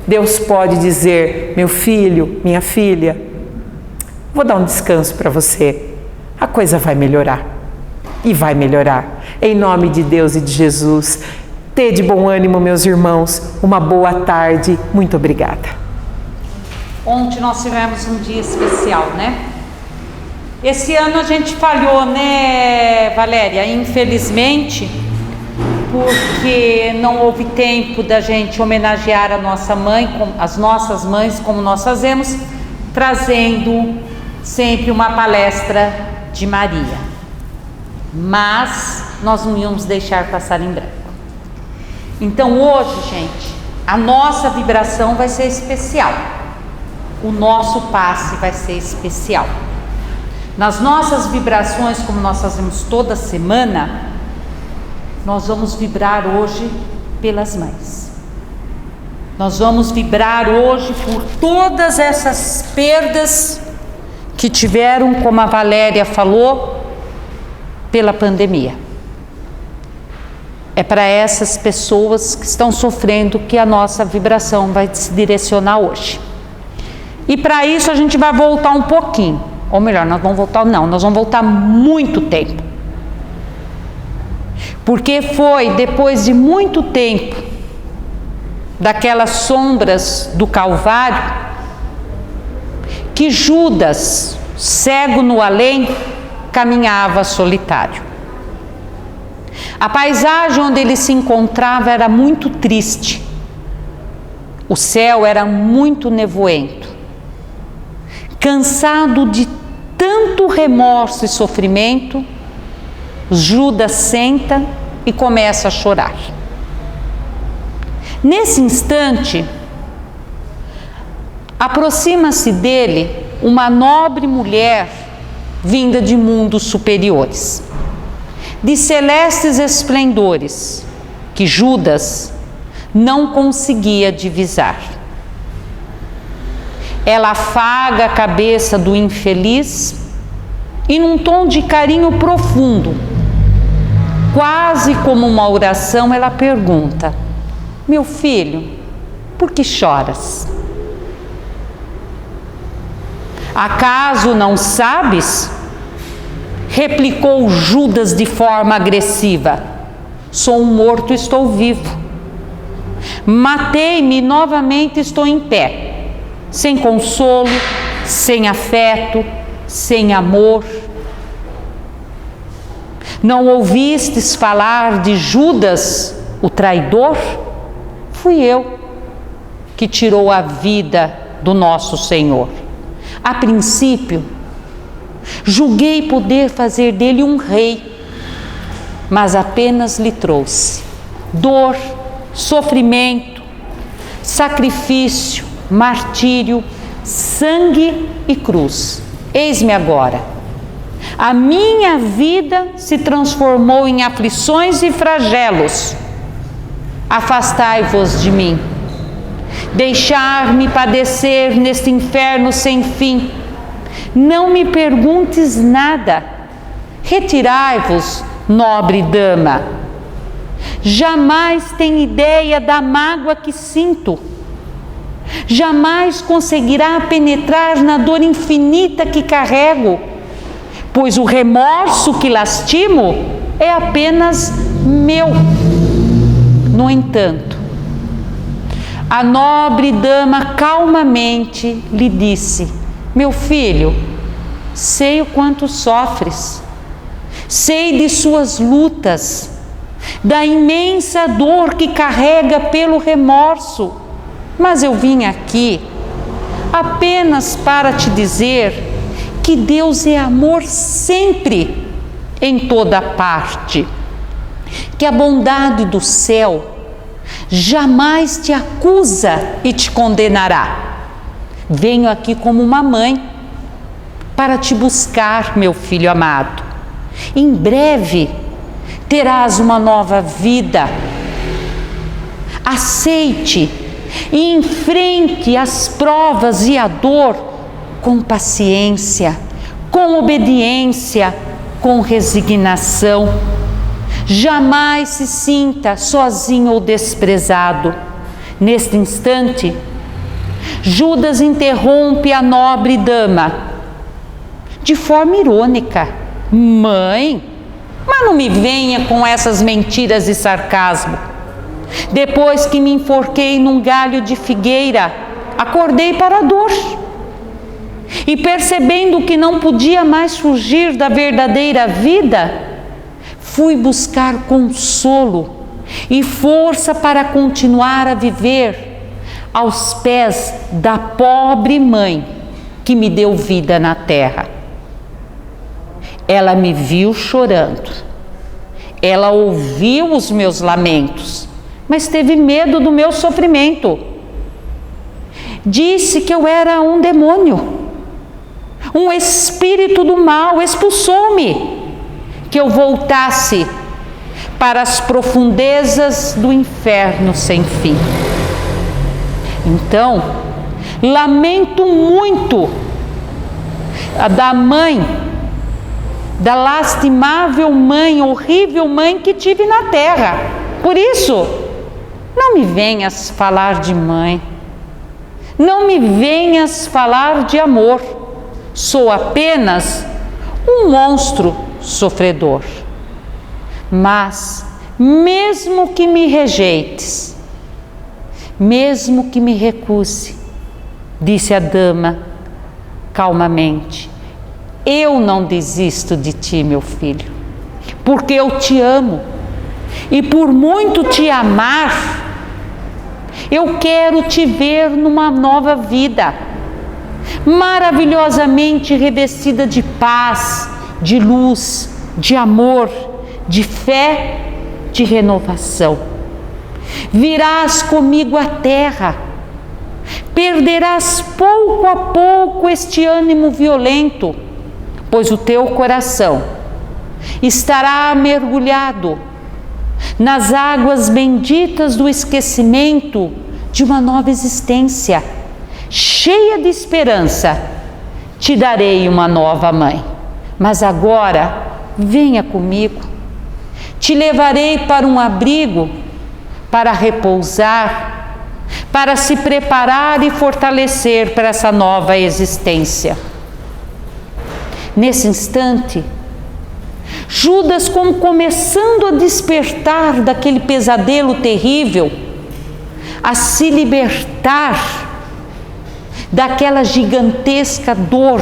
Deus pode dizer: meu filho, minha filha, vou dar um descanso para você. A coisa vai melhorar. E vai melhorar. Em nome de Deus e de Jesus. Tede bom ânimo, meus irmãos. Uma boa tarde. Muito obrigada. Ontem nós tivemos um dia especial, né? Esse ano a gente falhou, né, Valéria? Infelizmente, porque não houve tempo da gente homenagear a nossa mãe, as nossas mães, como nós fazemos, trazendo sempre uma palestra de Maria. Mas nós não íamos deixar passar em branco. Então hoje, gente, a nossa vibração vai ser especial. O nosso passe vai ser especial. Nas nossas vibrações, como nós fazemos toda semana, nós vamos vibrar hoje pelas mães. Nós vamos vibrar hoje por todas essas perdas que tiveram, como a Valéria falou, pela pandemia. É para essas pessoas que estão sofrendo que a nossa vibração vai se direcionar hoje. E para isso a gente vai voltar um pouquinho, ou melhor, nós vamos voltar muito tempo. Porque foi depois de muito tempo, daquelas sombras do Calvário, que Judas, cego no além, caminhava solitário. A paisagem onde ele se encontrava era muito triste. O céu era muito nevoento. Cansado de tanto remorso e sofrimento, Judas senta e começa a chorar. Nesse instante, aproxima-se dele uma nobre mulher vinda de mundos superiores, de celestes esplendores, que Judas não conseguia divisar. Ela afaga a cabeça do infeliz e, num tom de carinho profundo, quase como uma oração, ela pergunta: meu filho, por que choras? Acaso não sabes? Replicou Judas de forma agressiva: sou um morto, estou vivo. Matei-me e novamente estou em pé. Sem consolo, sem afeto, sem amor. Não ouvistes falar de Judas, o traidor? Fui eu que tirou a vida do nosso Senhor. A princípio, julguei poder fazer dele um rei, mas apenas lhe trouxe dor, sofrimento, sacrifício, martírio, sangue e cruz. Eis-me agora. A minha vida se transformou em aflições e flagelos. Afastai-vos de mim. Deixar-me padecer neste inferno sem fim. Não me perguntes nada. Retirai-vos, nobre dama. Jamais tem ideia da mágoa que sinto. Jamais conseguirá penetrar na dor infinita que carrego, pois o remorso que lastimo é apenas meu. No entanto, a nobre dama calmamente lhe disse: meu filho, sei o quanto sofres, sei de suas lutas, da imensa dor que carrega pelo remorso, mas eu vim aqui apenas para te dizer que Deus é amor sempre em toda parte, que a bondade do céu jamais te acusa e te condenará. Venho aqui como uma mãe para te buscar, meu filho amado. Em breve terás uma nova vida. Aceite e enfrente as provas e a dor com paciência, com obediência, com resignação. Jamais se sinta sozinho ou desprezado. Neste instante, Judas interrompe a nobre dama de forma irônica: mãe, mas não me venha com essas mentiras e sarcasmo. Depois que me enforquei num galho de figueira, acordei para a dor. E percebendo que não podia mais fugir da verdadeira vida, fui buscar consolo e força para continuar a viver aos pés da pobre mãe que me deu vida na terra. Ela me viu chorando, ela ouviu os meus lamentos, mas teve medo do meu sofrimento. Disse que eu era um demônio, um espírito do mal, expulsou-me, que eu voltasse para as profundezas do inferno sem fim. Então, lamento muito da mãe, da lastimável mãe, horrível mãe que tive na terra. Por isso, não me venhas falar de mãe, não me venhas falar de amor. Sou apenas um monstro sofredor. Mas, mesmo que me rejeites, mesmo que me recuse, disse a dama calmamente, eu não desisto de ti, meu filho, porque eu te amo, e por muito te amar, eu quero te ver numa nova vida, maravilhosamente revestida de paz, de luz, de amor, de fé, de renovação. Virás comigo à terra, perderás pouco a pouco este ânimo violento, pois o teu coração estará mergulhado nas águas benditas do esquecimento de uma nova existência. Cheia de esperança, te darei uma nova mãe. Mas agora, venha comigo. Te levarei para um abrigo, para repousar, para se preparar e fortalecer para essa nova existência. Nesse instante, Judas, como começando a despertar daquele pesadelo terrível, a se libertar daquela gigantesca dor,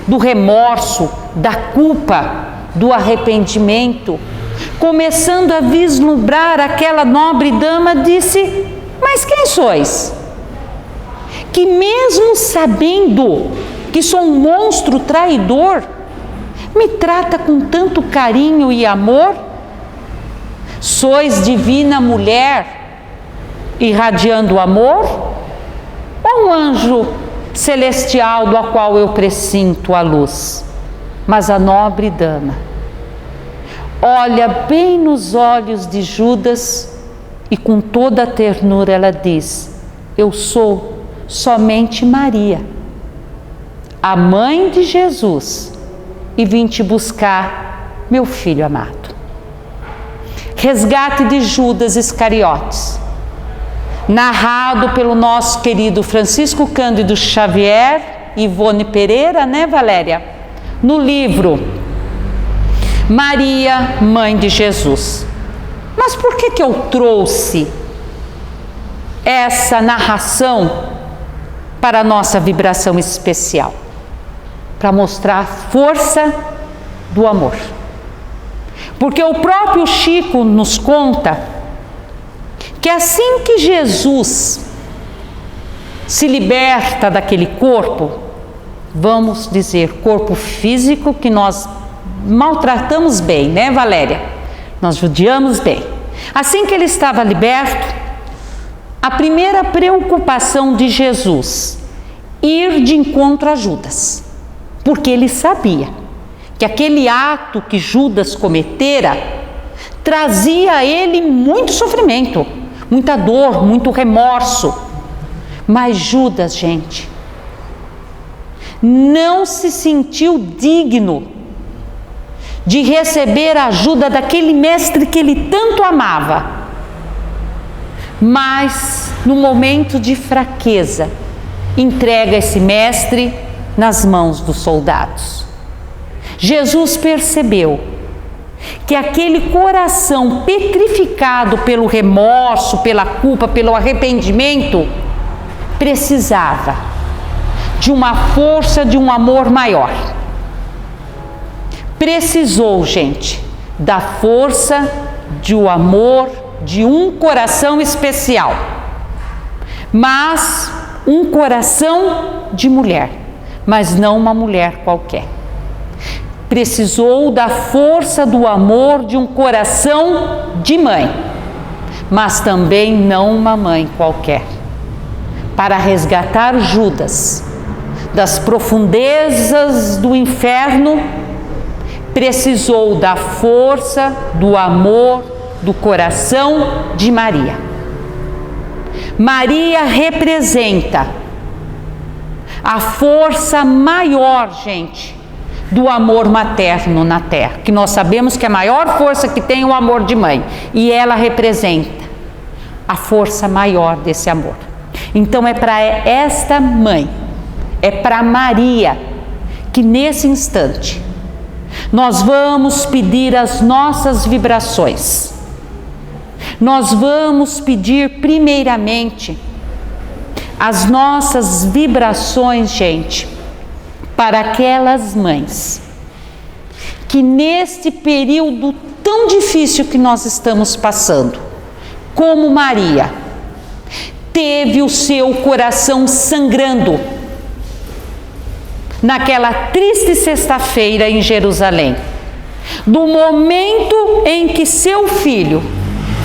do remorso, da culpa, do arrependimento, começando a vislumbrar aquela nobre dama, disse: mas quem sois? Que mesmo sabendo que sou um monstro traidor, me trata com tanto carinho e amor? Sois divina mulher, irradiando amor? Ou um anjo celestial do qual eu presinto a luz? Mas a nobre dama olha bem nos olhos de Judas e com toda a ternura ela diz: eu sou somente Maria, a mãe de Jesus, e vim te buscar, meu filho amado. Resgate de Judas Iscariotes, narrado pelo nosso querido Francisco Cândido Xavier e Ivone Pereira, né, Valéria? No livro Maria, Mãe de Jesus. Mas por que eu trouxe essa narração para a nossa vibração especial? Para mostrar a força do amor. Porque o próprio Chico nos conta que assim que Jesus se liberta daquele corpo, vamos dizer, corpo físico que nós maltratamos bem, né, Valéria? Nós judiamos bem. Assim que ele estava liberto, a primeira preocupação de Jesus, ir de encontro a Judas, porque ele sabia que aquele ato que Judas cometera trazia a ele muito sofrimento, muita dor, muito remorso. Mas Judas, gente, não se sentiu digno de receber a ajuda daquele mestre que ele tanto amava. Mas, no momento de fraqueza, entrega esse mestre nas mãos dos soldados. Jesus percebeu que aquele coração petrificado pelo remorso, pela culpa, pelo arrependimento, precisava de uma força, de um amor maior. Precisou, gente, da força, de um amor, de um coração especial. Mas um coração de mulher, mas não uma mulher qualquer. Precisou da força, do amor, de um coração de mãe, mas também não uma mãe qualquer. Para resgatar Judas das profundezas do inferno, precisou da força, do amor, do coração de Maria. Maria representa a força maior, gente, do amor materno na terra, que nós sabemos que a maior força que tem é o amor de mãe, e ela representa a força maior desse amor. Então é para esta mãe, é para Maria, que nesse instante nós vamos pedir as nossas vibrações. Nós vamos pedir primeiramente as nossas vibrações, gente, para aquelas mães que neste período tão difícil que nós estamos passando, como Maria, teve o seu coração sangrando naquela triste sexta-feira em Jerusalém, do momento em que seu filho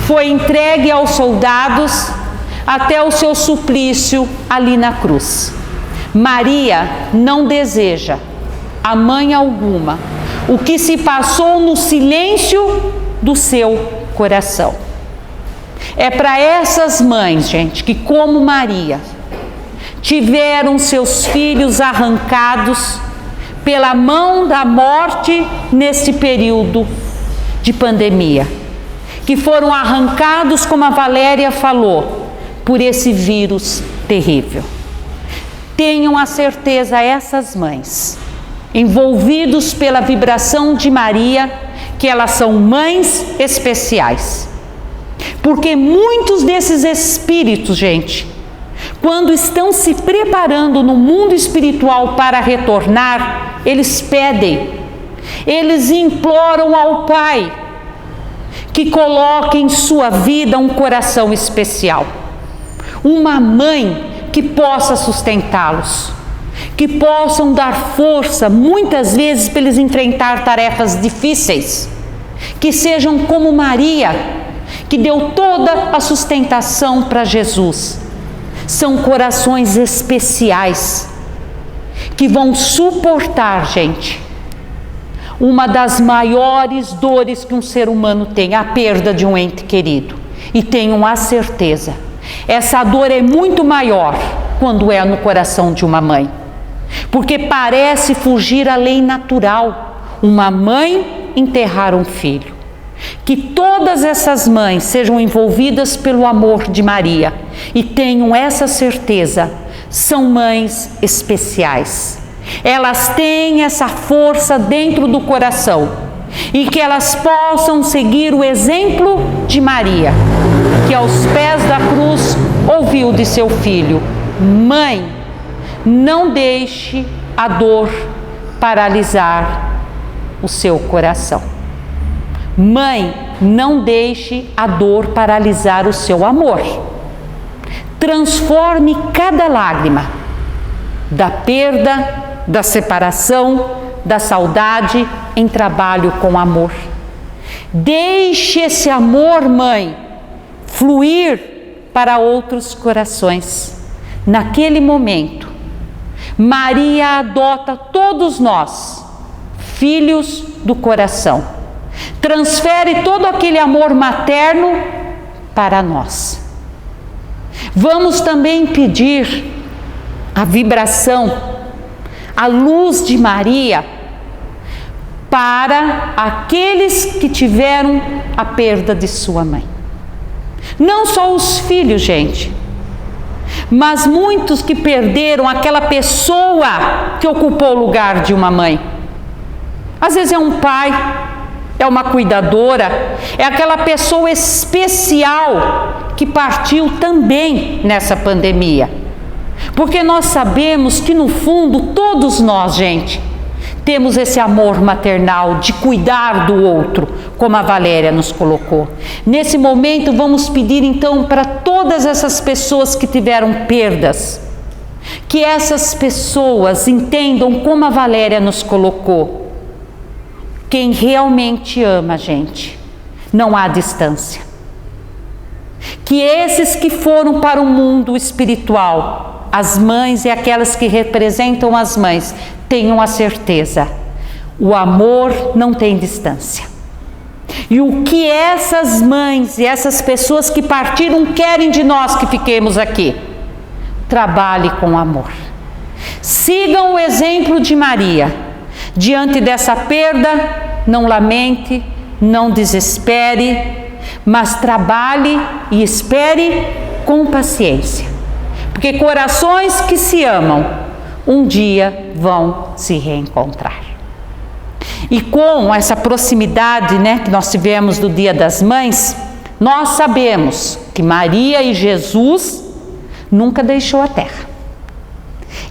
foi entregue aos soldados até o seu suplício ali na cruz. Maria não deseja, a mãe alguma, o que se passou no silêncio do seu coração. É para essas mães, gente, que como Maria, tiveram seus filhos arrancados pela mão da morte nesse período de pandemia, que foram arrancados, como a Valéria falou, por esse vírus terrível. Tenham a certeza, essas mães, envolvidos pela vibração de Maria, que elas são mães especiais. Porque muitos desses espíritos, gente, quando estão se preparando no mundo espiritual para retornar, eles pedem, eles imploram ao Pai que coloque em sua vida um coração especial, uma mãe que possa sustentá-los, que possam dar força, muitas vezes, para eles enfrentar tarefas difíceis, que sejam como Maria, que deu toda a sustentação para Jesus. São corações especiais, que vão suportar, gente, uma das maiores dores que um ser humano tem, a perda de um ente querido. E tenham a certeza, essa dor é muito maior quando é no coração de uma mãe, porque parece fugir à lei natural, uma mãe enterrar um filho. Que todas essas mães sejam envolvidas pelo amor de Maria e tenham essa certeza, são mães especiais. Elas têm essa força dentro do coração e que elas possam seguir o exemplo de Maria, que aos pés da cruz ouviu de seu filho: mãe, não deixe a dor paralisar o seu coração. Mãe, não deixe a dor paralisar o seu amor. Transforme cada lágrima da perda, da separação, da saudade em trabalho com amor. Deixe esse amor, mãe, fluir para outros corações. Naquele momento, Maria adota todos nós, filhos do coração. Transfere todo aquele amor materno para nós. Vamos também pedir a vibração, a luz de Maria para aqueles que tiveram a perda de sua mãe. Não só os filhos, gente, mas muitos que perderam aquela pessoa que ocupou o lugar de uma mãe. Às vezes é um pai, é uma cuidadora, é aquela pessoa especial que partiu também nessa pandemia. Porque nós sabemos que no fundo todos nós, gente, temos esse amor maternal de cuidar do outro, como a Valéria nos colocou. Nesse momento vamos pedir então para todas essas pessoas que tiveram perdas, que essas pessoas entendam como a Valéria nos colocou. Quem realmente ama a gente, não há distância. Que esses que foram para o mundo espiritual, as mães e aquelas que representam as mães, tenham a certeza, o amor não tem distância. E o que essas mães e essas pessoas que partiram querem de nós que fiquemos aqui? Trabalhe com amor. Sigam o exemplo de Maria. Diante dessa perda, não lamente, não desespere, mas trabalhe e espere com paciência. Porque corações que se amam, um dia vão se reencontrar. E com essa proximidade, que nós tivemos do Dia das Mães, nós sabemos que Maria e Jesus nunca deixou a terra.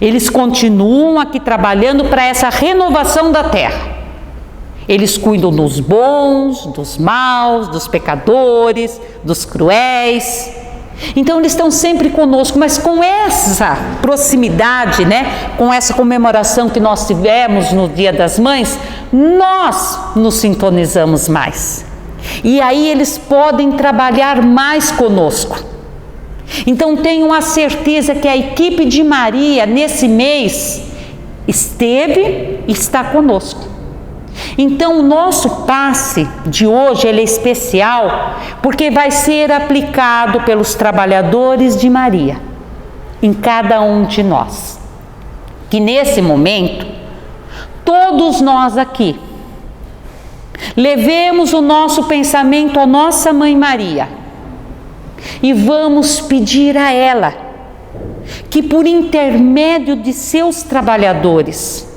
Eles continuam aqui trabalhando para essa renovação da terra. Eles cuidam dos bons, dos maus, dos pecadores, dos cruéis. Então eles estão sempre conosco, mas com essa proximidade, com essa comemoração que nós tivemos no Dia das Mães, nós nos sintonizamos mais. E aí eles podem trabalhar mais conosco. Então tenham a certeza que a equipe de Maria nesse mês esteve e está conosco. Então o nosso passe de hoje ele é especial porque vai ser aplicado pelos trabalhadores de Maria em cada um de nós. Que nesse momento, todos nós aqui, levemos o nosso pensamento à nossa Mãe Maria e vamos pedir a ela que por intermédio de seus trabalhadores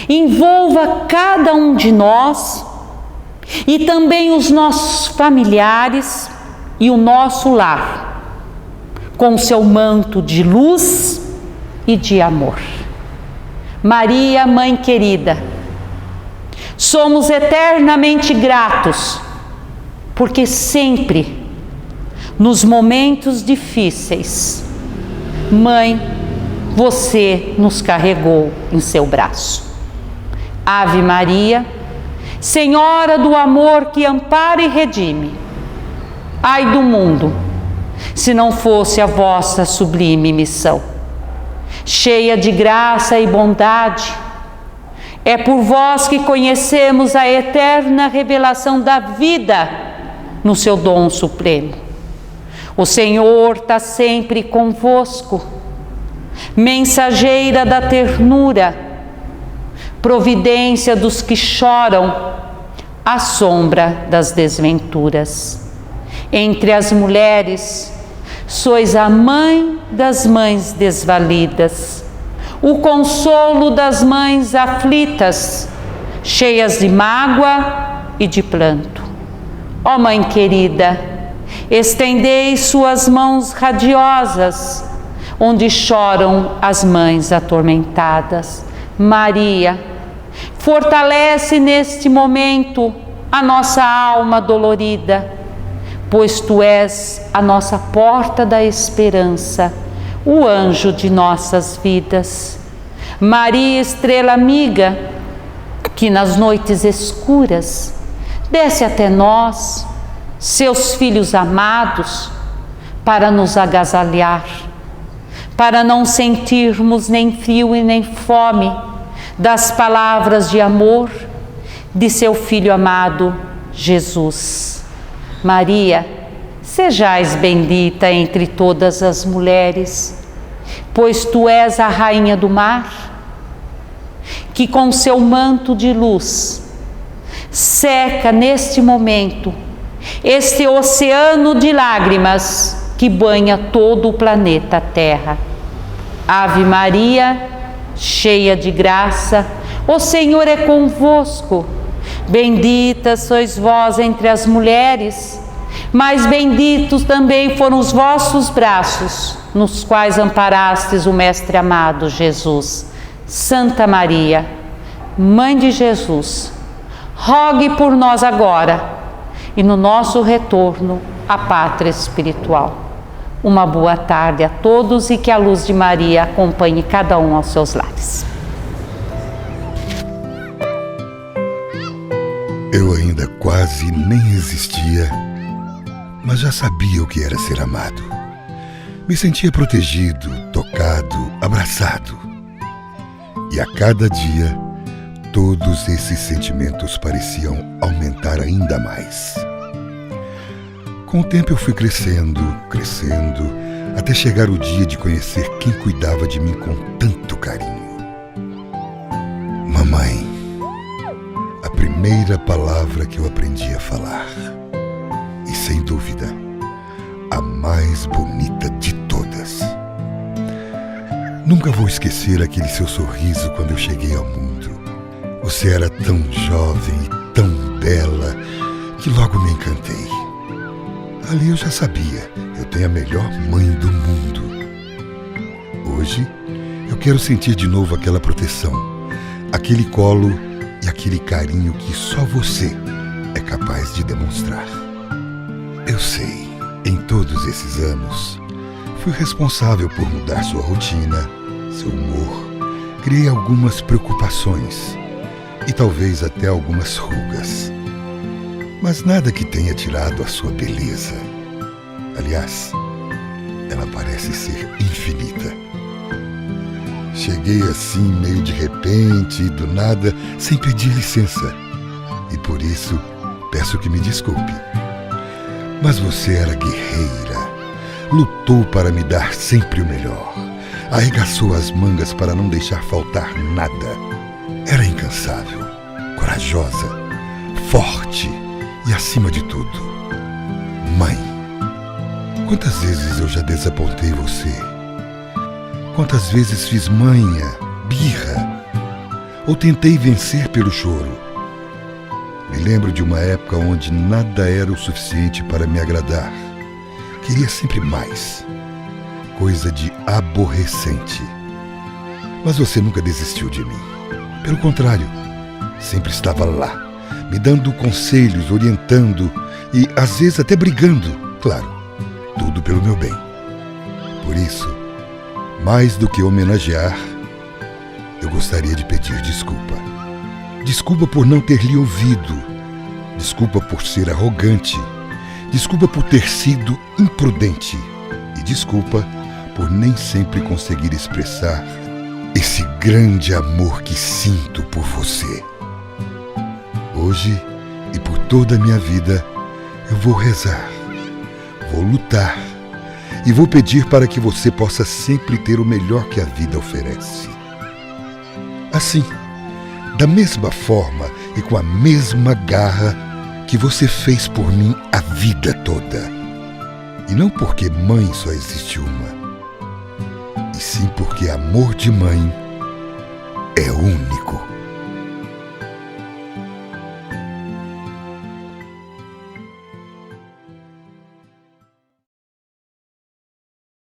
envolva cada um de nós e também os nossos familiares e o nosso lar com o seu manto de luz e de amor. Maria, Mãe querida, somos eternamente gratos porque sempre nos momentos difíceis, Mãe, você nos carregou em seu braço. Ave Maria, Senhora do amor que ampara e redime. Ai do mundo, se não fosse a vossa sublime missão. Cheia de graça e bondade, é por vós que conhecemos a eterna revelação da vida no seu dom supremo. O Senhor está sempre convosco, mensageira da ternura, providência dos que choram, à sombra das desventuras. Entre as mulheres, sois a mãe das mães desvalidas, o consolo das mães aflitas, cheias de mágoa e de pranto. Ó Mãe querida, estendei suas mãos radiosas, onde choram as mães atormentadas. Maria, fortalece neste momento a nossa alma dolorida, pois Tu és a nossa porta da esperança, o anjo de nossas vidas. Maria, estrela amiga, que nas noites escuras desce até nós, seus filhos amados, para nos agasalhar, para não sentirmos nem frio e nem fome das palavras de amor de seu Filho amado, Jesus. Maria, sejais bendita entre todas as mulheres, pois tu és a rainha do mar, que com seu manto de luz seca neste momento este oceano de lágrimas que banha todo o planeta Terra. Ave Maria, cheia de graça, o Senhor é convosco. Bendita sois vós entre as mulheres, mas benditos também foram os vossos braços, nos quais amparastes o Mestre amado Jesus. Santa Maria, Mãe de Jesus, rogue por nós agora e no nosso retorno à pátria espiritual. Uma boa tarde a todos e que a luz de Maria acompanhe cada um aos seus lares. Eu ainda quase nem existia, mas já sabia o que era ser amado. Me sentia protegido, tocado, abraçado. E a cada dia, todos esses sentimentos pareciam aumentar ainda mais. Com o tempo eu fui crescendo, até chegar o dia de conhecer quem cuidava de mim com tanto carinho. Mamãe, a primeira palavra que eu aprendi a falar. E sem dúvida, a mais bonita de todas. Nunca vou esquecer aquele seu sorriso quando eu cheguei ao mundo. Você era tão jovem e tão bela que logo me encantei. Ali eu já sabia, eu tenho a melhor mãe do mundo. Hoje, eu quero sentir de novo aquela proteção, aquele colo e aquele carinho que só você é capaz de demonstrar. Eu sei, em todos esses anos, fui responsável por mudar sua rotina, seu humor, criei algumas preocupações e talvez até algumas rugas. Mas nada que tenha tirado a sua beleza. Aliás, ela parece ser infinita. Cheguei assim meio de repente e do nada, sem pedir licença. E por isso, peço que me desculpe. Mas você era guerreira, lutou para me dar sempre o melhor, arregaçou as mangas para não deixar faltar nada. Era incansável, corajosa, forte e, acima de tudo, mãe. Quantas vezes eu já desapontei você? Quantas vezes fiz manha, birra, ou tentei vencer pelo choro? Me lembro de uma época onde nada era o suficiente para me agradar. Queria sempre mais. Coisa de aborrecente. Mas você nunca desistiu de mim. Pelo contrário, sempre estava lá, me dando conselhos, orientando e às vezes até brigando, claro, tudo pelo meu bem. Por isso, mais do que homenagear, eu gostaria de pedir desculpa. Desculpa por não ter lhe ouvido, desculpa por ser arrogante, desculpa por ter sido imprudente e desculpa por nem sempre conseguir expressar esse grande amor que sinto por você. Hoje e por toda a minha vida, eu vou rezar, vou lutar e vou pedir para que você possa sempre ter o melhor que a vida oferece. Assim, da mesma forma e com a mesma garra que você fez por mim a vida toda. E não porque mãe só existe uma, e sim porque amor de mãe é único.